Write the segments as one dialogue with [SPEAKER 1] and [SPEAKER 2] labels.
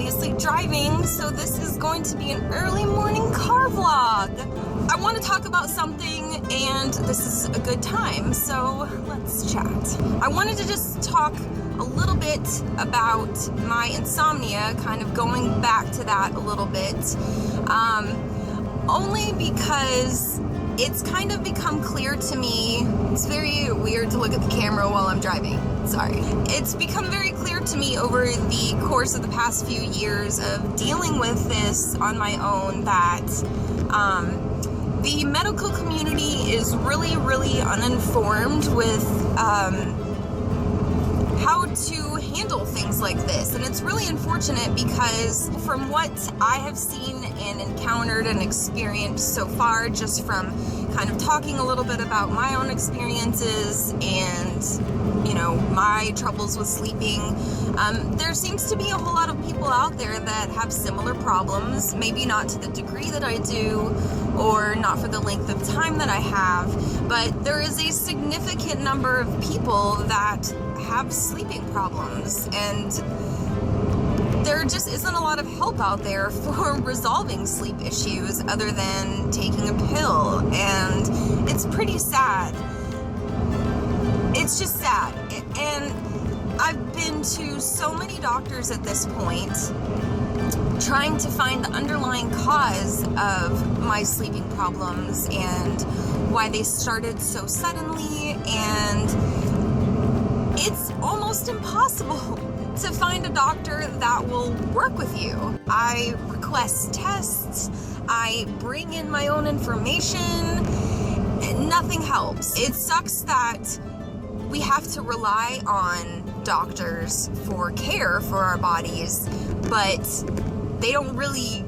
[SPEAKER 1] obviously driving, so this is going to be an early morning car vlog. I want to talk about something, and this is a good time, so let's chat. I wanted to just talk a little bit about my insomnia, kind of going back to that a little bit, only because it's kind of become clear to me. It's very weird to look at the camera while I'm driving. Sorry. It's become very clear to me over the course of the past few years of dealing with this on my own that the medical community is really, really uninformed with how to handle things like this. And it's really unfortunate because from what I have seen and encountered and experienced so far, just from kind of talking a little bit about my own experiences and, you know, my troubles with sleeping, there seems to be a whole lot of people out there that have similar problems, maybe not to the degree that I do, or not for the length of time that I have, but there is a significant number of people that have sleeping problems, and there just isn't a lot of help out there for resolving sleep issues other than taking a pill, and it's pretty sad. It's just sad. And I've been to so many doctors at this point trying to find the underlying cause of my sleeping problems and why they started so suddenly, and it's almost impossible to find a doctor that will work with you. I request tests, I bring in my own information, and nothing helps. It sucks that we have to rely on doctors for care for our bodies, but they don't really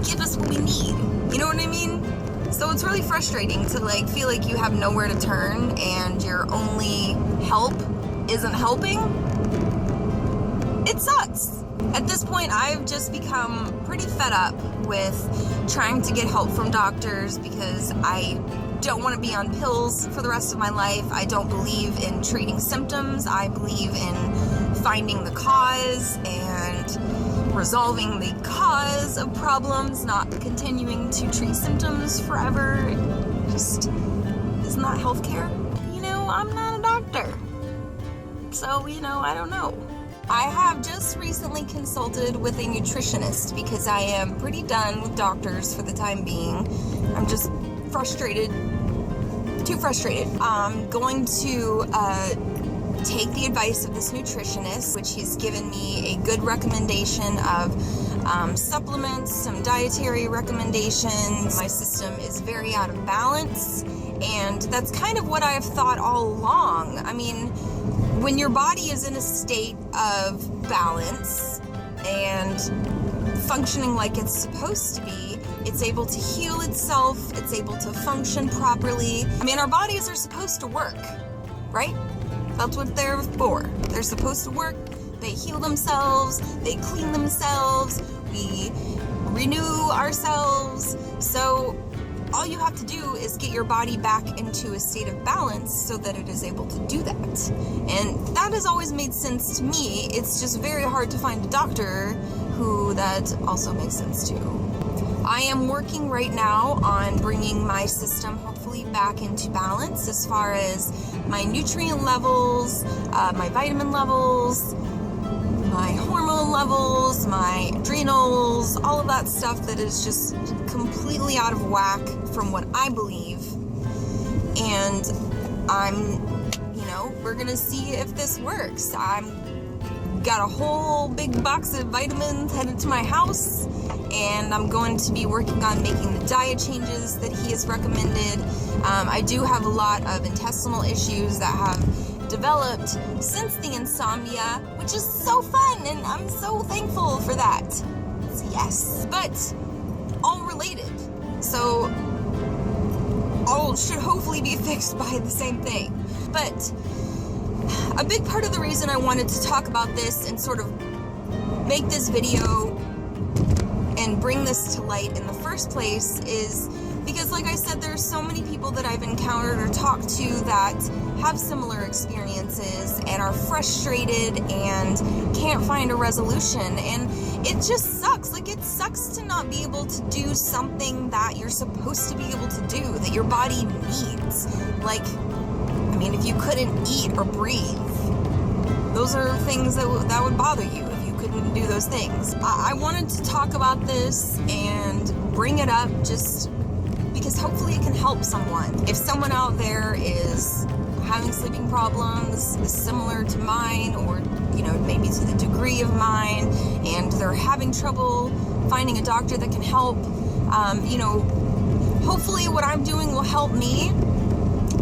[SPEAKER 1] give us what we need. You know what I mean? So it's really frustrating to feel like you have nowhere to turn and your only help isn't helping. It sucks. At this point, I've just become pretty fed up with trying to get help from doctors because I don't want to be on pills for the rest of my life. I don't believe in treating symptoms. I believe in finding the cause and resolving the cause of problems, not continuing to treat symptoms forever. Just isn't that healthcare? You know, I'm not a doctor. So, you know, I don't know. I have just recently consulted with a nutritionist because I am pretty done with doctors for the time being. I'm just frustrated, too frustrated. I'm going to take the advice of this nutritionist, which he's given me a good recommendation of supplements, some dietary recommendations. My system is very out of balance, and that's kind of what I have thought all along. I mean, when your body is in a state of balance and functioning like it's supposed to be, it's able to heal itself, it's able to function properly. I mean, our bodies are supposed to work, right? That's what they're for. They're supposed to work, they heal themselves, they clean themselves, we renew ourselves. So all you have to do is get your body back into a state of balance so that it is able to do that. And that has always made sense to me. It's just very hard to find a doctor who that also makes sense to. I am working right now on bringing my system hopefully back into balance as far as my nutrient levels, my vitamin levels, my hormone levels, my adrenals, all of that stuff that is just completely out of whack from what I believe. And we're gonna see if this works. I'm got a whole big box of vitamins headed to my house, and I'm going to be working on making the diet changes that he has recommended. I do have a lot of intestinal issues that have developed since the insomnia, which is so fun, and I'm so thankful for that. Yes, but all related. So all should hopefully be fixed by the same thing. But a big part of the reason I wanted to talk about this and sort of make this video and bring this to light in the first place is Because like I said, there's so many people that I've encountered or talked to that have similar experiences and are frustrated and can't find a resolution, and it just sucks. Like, it sucks to not be able to do something that you're supposed to be able to do, that your body needs. Like, I mean, if you couldn't eat or breathe, those are things that would bother you if you couldn't do those things. I wanted to talk about this and bring it up just because hopefully it can help someone. If someone out there is having sleeping problems similar to mine, or maybe to the degree of mine, and they're having trouble finding a doctor that can help, hopefully what I'm doing will help me,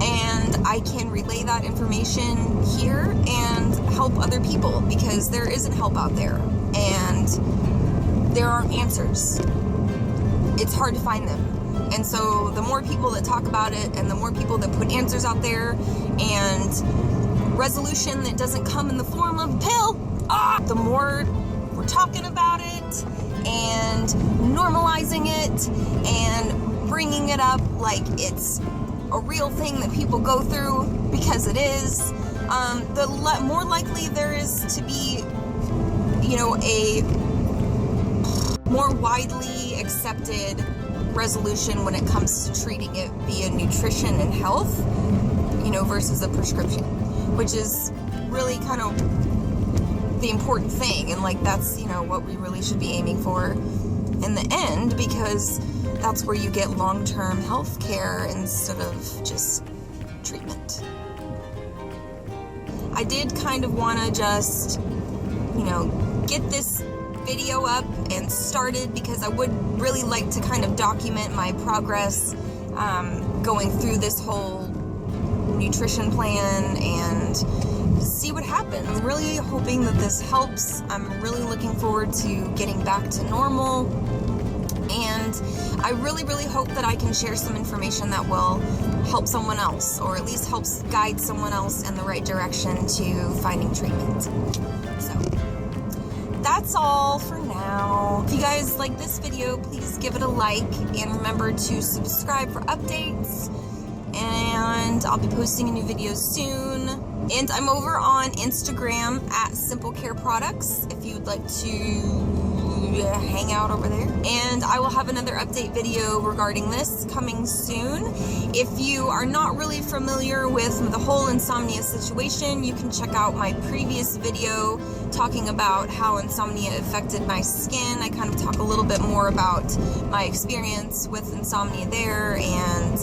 [SPEAKER 1] and I can relay that information here and help other people, because there isn't help out there and there aren't answers. It's hard to find them. And so the more people that talk about it, and the more people that put answers out there, and resolution that doesn't come in the form of a pill, the more we're talking about it and normalizing it and bringing it up like it's a real thing that people go through, because it is, the more likely there is to be, a more widely accepted resolution when it comes to treating it via nutrition and health, versus a prescription, which is really kind of the important thing. And like, that's, what we really should be aiming for in the end, because that's where you get long-term health care instead of just treatment. I did kind of want to just, get this video up and started, because I would really like to kind of document my progress going through this whole nutrition plan and see what happens. I'm really hoping that this helps. I'm really looking forward to getting back to normal, and I really, really hope that I can share some information that will help someone else, or at least helps guide someone else in the right direction to finding treatment. So that's all for now. If you guys like this video, please give it a like, and remember to subscribe for updates, and I'll be posting a new video soon. And I'm over on Instagram at Simple Care Products if you'd like to hang out over there. And I will have another update video regarding this coming soon. If you are not really familiar with the whole insomnia situation, you can check out my previous video talking about how insomnia affected my skin. I kind of talk a little bit more about my experience with insomnia there, and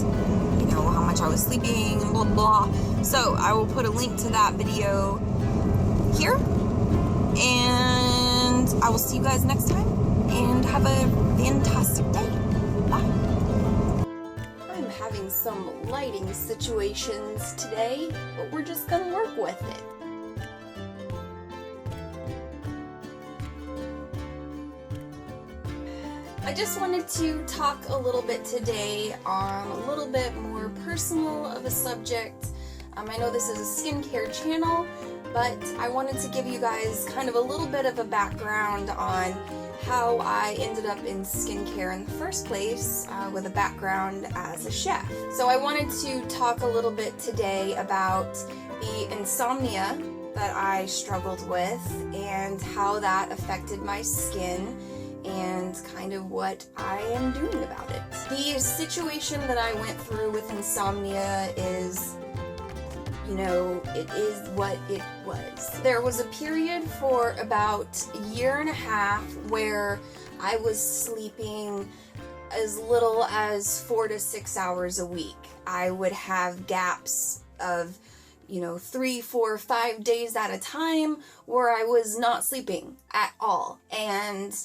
[SPEAKER 1] how much I was sleeping and blah blah. So I will put a link to that video here, and I will see you guys next time, and have a fantastic day. Bye. I'm having some lighting situations today, but we're just gonna work with it. I just wanted to talk a little bit today on a little bit more personal of a subject. I know this is a skincare channel, but I wanted to give you guys kind of a little bit of a background on how I ended up in skincare in the first place, with a background as a chef. So I wanted to talk a little bit today about the insomnia that I struggled with and how that affected my skin, and kind of what I am doing about it. The situation that I went through with insomnia is, it is what it was. There was a period for about a year and a half where I was sleeping as little as 4 to 6 hours a week. I would have gaps of 3, 4, 5 days at a time where I was not sleeping at all. And